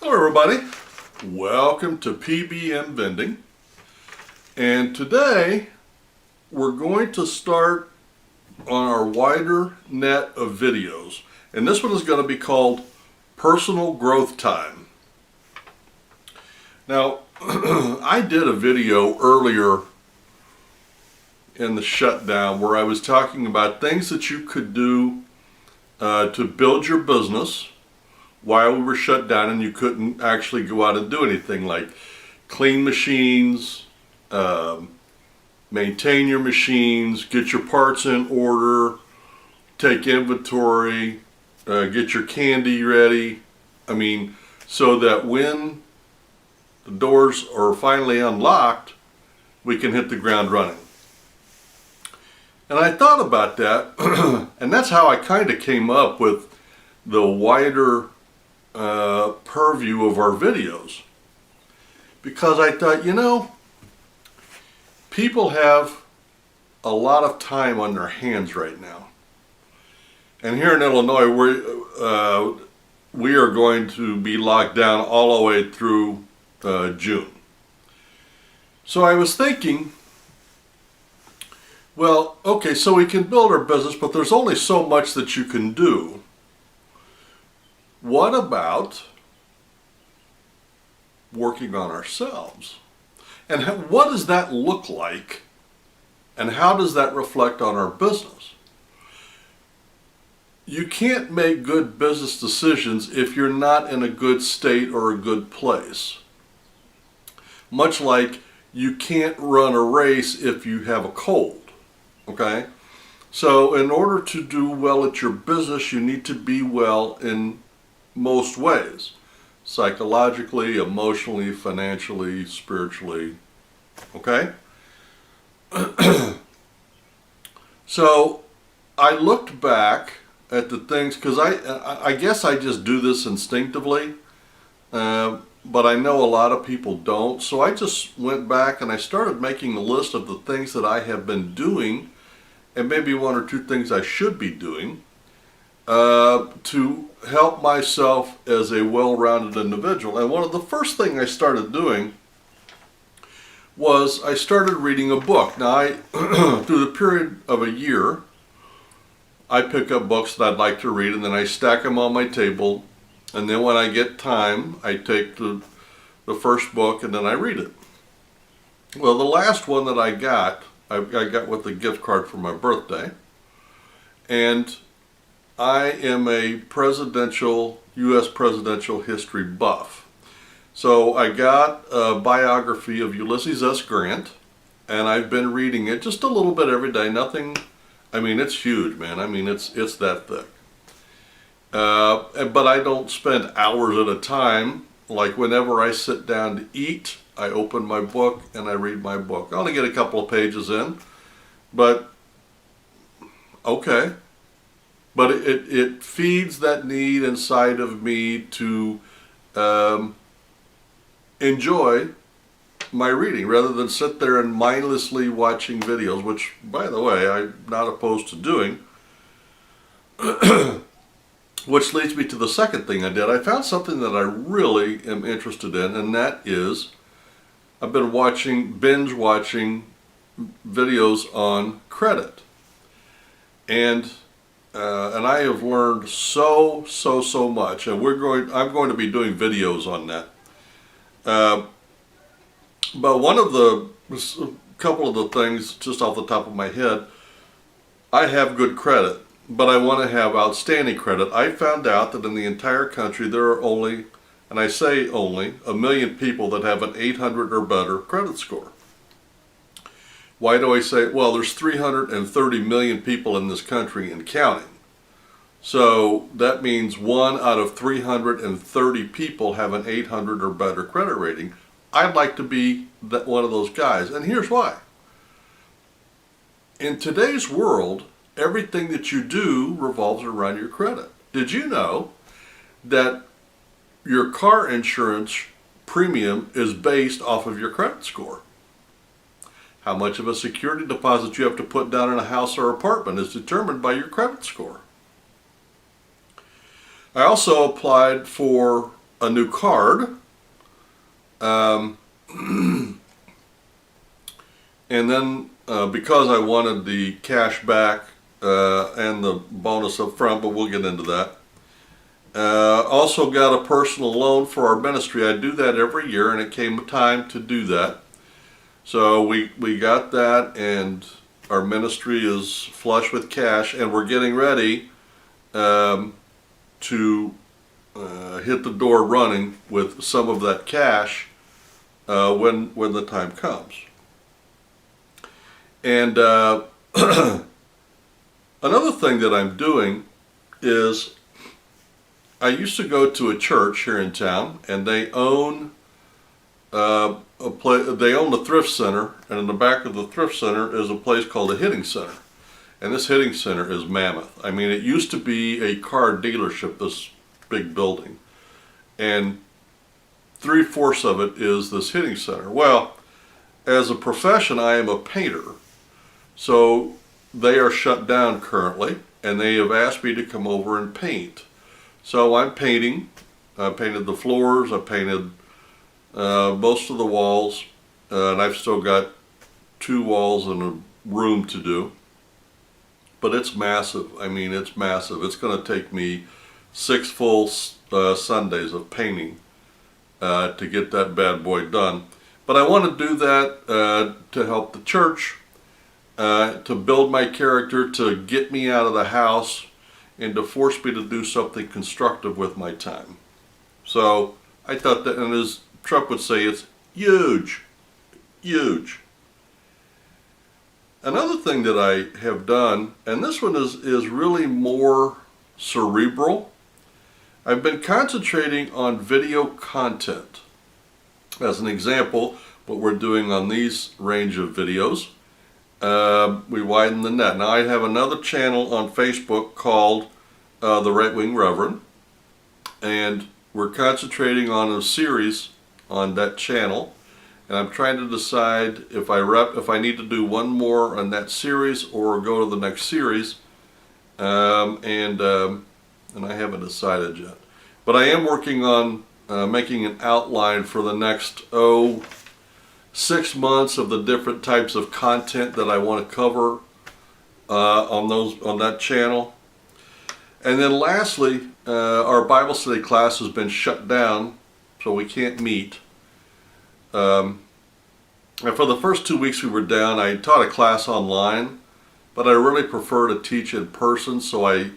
Hello everybody, welcome to P.B.M. Vending, and today we're going to start on our wider net of videos, and this one is going to be called Personal Growth Time. Now I did a video earlier in the shutdown where I was talking about things that you could do to build your business while we were shut down and you couldn't actually go out and do anything, like clean machines, maintain your machines, get your parts in order, take inventory, get your candy ready. I mean, so that when the doors are finally unlocked, we can hit the ground running. And I thought about that, and that's how I kind of came up with the wider purview of our videos, because I thought, you know, people have a lot of time on their hands right now, and here in Illinois we are going to be locked down all the way through June. So I was thinking, well, okay, so we can build our business, but there's only so much that you can do. What about working on ourselves? And what does that look like? And how does that reflect on our business? You can't make good business decisions if you're not in a good state or a good place. Much like you can't run a race if you have a cold, okay? So in order to do well at your business, you need to be well in most ways: psychologically, emotionally, financially, spiritually, okay? So I looked back at the things, because I guess I just do this instinctively, but I know a lot of people don't. So I just went back and I started making a list of the things that I have been doing, and maybe one or two things I should be doing, to help myself as a well-rounded individual. And one of the first things I started doing was I started reading a book. Now, through the period of a year, I pick up books that I'd like to read, and then I stack them on my table, and then when I get time, I take the first book and then I read it. Well, the last one that I got with a gift card for my birthday, and I am a U.S. presidential history buff. So I got a biography of Ulysses S. Grant, and I've been reading it just a little bit every day. Nothing, I mean, it's huge, man. I mean, it's that thick. But I don't spend hours at a time. Like whenever I sit down to eat, I open my book and I read my book. I only get a couple of pages in, but okay. But it feeds that need inside of me to enjoy my reading rather than sit there and mindlessly watching videos, which, by the way, I'm not opposed to doing. Which leads me to the second thing I did. I found something that I really am interested in, and that is I've been binge watching videos on credit. And I have learned so much, and I'm going to be doing videos on that. But a couple of the things, just off the top of my head, I have good credit, but I want to have outstanding credit. I found out that in the entire country there are only, and I say only, 1 million people that have an 800 or better credit score. Why do I say, well, there's 330 million people in this country and counting. So that means 1 out of 330 people have an 800 or better credit rating. I'd like to be one of those guys, and here's why. In today's world, everything that you do revolves around your credit. Did you know that your car insurance premium is based off of your credit score? How much of a security deposit you have to put down in a house or apartment is determined by your credit score. I also applied for a new card. Um, and then because I wanted the cash back and the bonus up front, but we'll get into that. Also got a personal loan for our ministry. I do that every year, and it came time to do that. So we got that, and our ministry is flush with cash, and we're getting ready to hit the door running with some of that cash when the time comes. And another thing that I'm doing is I used to go to a church here in town, and they own they own the thrift center, and in the back of the thrift center is a place called the Hitting Center. And this Hitting Center is mammoth. I mean, it used to be a car dealership, this big building, and 3/4 of it is this Hitting Center. Well, as a profession, I am a painter, so they are shut down currently, and they have asked me to come over and paint. So I'm painting. I painted the floors, I painted most of the walls, and I've still got 2 walls and a room to do. But it's massive. I mean, it's massive. It's going to take me 6 full Sundays of painting to get that bad boy done. But I want to do that to help the church, to build my character, to get me out of the house, and to force me to do something constructive with my time. So I thought that, and as Trump would say, it's huge, huge. Another thing that I have done, and this one is really more cerebral, I've been concentrating on video content. As an example, what we're doing on these range of videos, we widen the net. Now I have another channel on Facebook called The Right Wing Reverend, and we're concentrating on a series on that channel, and I'm trying to decide if I need to do one more on that series or go to the next series, and I haven't decided yet. But I am working on making an outline for the next 6 months of the different types of content that I want to cover on that channel. And then lastly, our Bible study class has been shut down, so we can't meet. And for the first 2 weeks we were down, I taught a class online, but I really prefer to teach in person, so I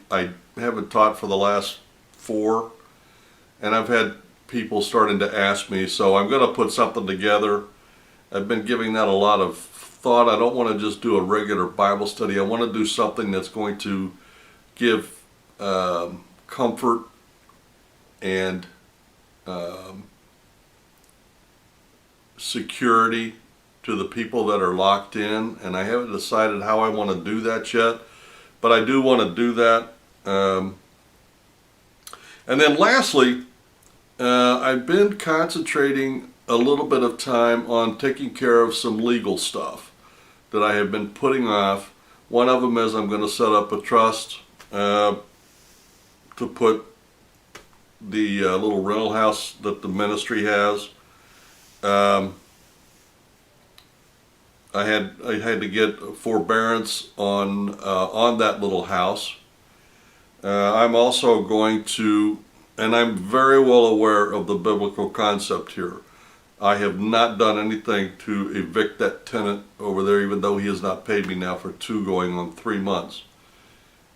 haven't taught for the last 4. And I've had people starting to ask me, so I'm going to put something together. I've been giving that a lot of thought. I don't want to just do a regular Bible study. I want to do something that's going to give comfort and security to the people that are locked in, and I haven't decided how I want to do that yet, but I do want to do that. And then lastly, I've been concentrating a little bit of time on taking care of some legal stuff that I have been putting off. One of them is I'm going to set up a trust to put the little rental house that the ministry has. I had to get forbearance on that little house. I'm also going to, and I'm very well aware of the biblical concept here. I have not done anything to evict that tenant over there, even though he has not paid me now for 2 going on 3 months.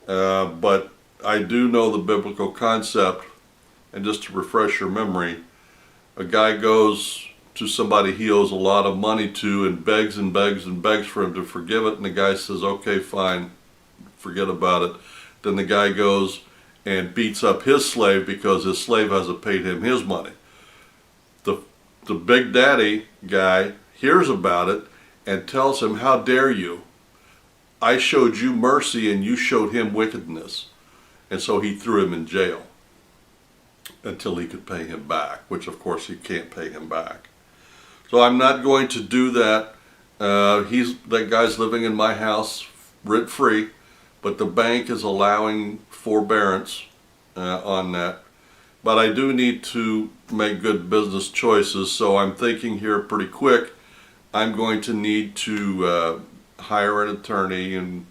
But I do know the biblical concept, and just to refresh your memory, a guy goes to somebody he owes a lot of money to and begs and begs and begs for him to forgive it, and the guy says, okay, fine, forget about it. Then the guy goes and beats up his slave because his slave hasn't paid him his money. The Big Daddy guy hears about it and tells him, how dare you? I showed you mercy and you showed him wickedness. And so he threw him in jail until he could pay him back, which of course he can't pay him back. So I'm not going to do that. That guy's living in my house rent free, but the bank is allowing forbearance on that. but I do need to make good business choices, so I'm thinking here pretty quick. I'm going to need to hire an attorney and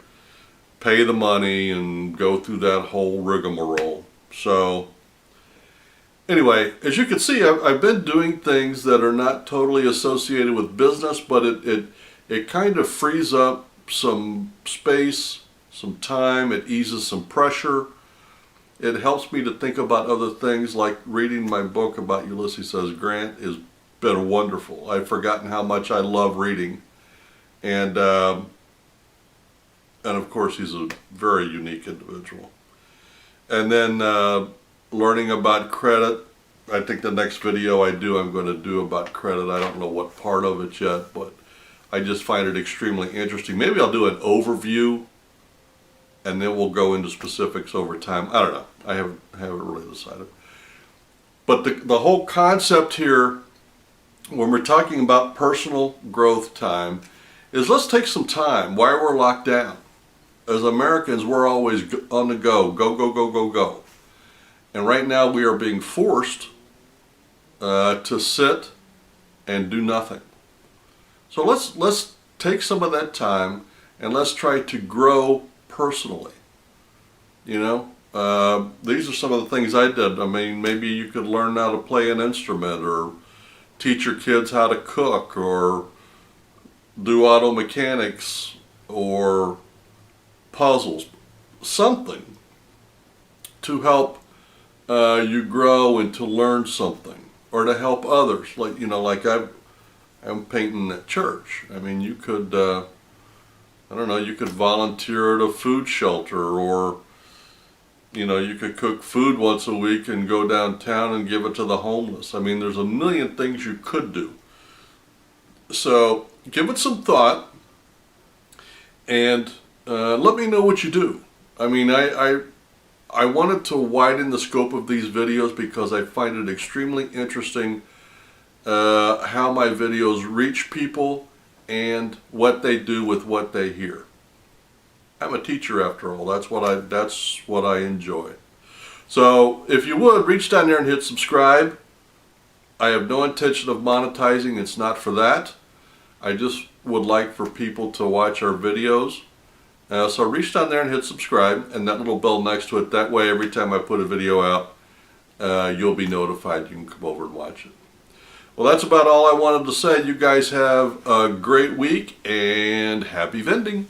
pay the money and go through that whole rigmarole. So anyway, as you can see, I've been doing things that are not totally associated with business, but it kind of frees up some space, some time, it eases some pressure. It helps me to think about other things, like reading my book about Ulysses S. Grant has been wonderful. I've forgotten how much I love reading. And of course, he's a very unique individual. And then learning about credit. I think the next video I'm going to do about credit. I don't know what part of it yet, but I just find it extremely interesting. Maybe I'll do an overview, and then we'll go into specifics over time. I don't know. I haven't really decided. But the whole concept here, when we're talking about personal growth time, is let's take some time while we're locked down. As Americans, we're always on the go. Go, go, go, go, go. And right now we are being forced to sit and do nothing. So let's take some of that time and let's try to grow personally. You know, these are some of the things I did. I mean, maybe you could learn how to play an instrument, or teach your kids how to cook, or do auto mechanics, or puzzles, something to help you grow and to learn something, or to help others. Like, you know, like I'm painting at church. I mean, you could, I don't know, you could volunteer at a food shelter, or, you know, you could cook food once a week and go downtown and give it to the homeless. I mean, there's a million things you could do. So give it some thought, and let me know what you do. I mean, I wanted to widen the scope of these videos because I find it extremely interesting how my videos reach people and what they do with what they hear. I'm a teacher after all. That's what I enjoy. So if you would, reach down there and hit subscribe. I have no intention of monetizing. It's not for that. I just would like for people to watch our videos. So reach down there and hit subscribe, and that little bell next to it. That way, every time I put a video out, you'll be notified. You can come over and watch it. Well, that's about all I wanted to say. You guys have a great week, and happy vending.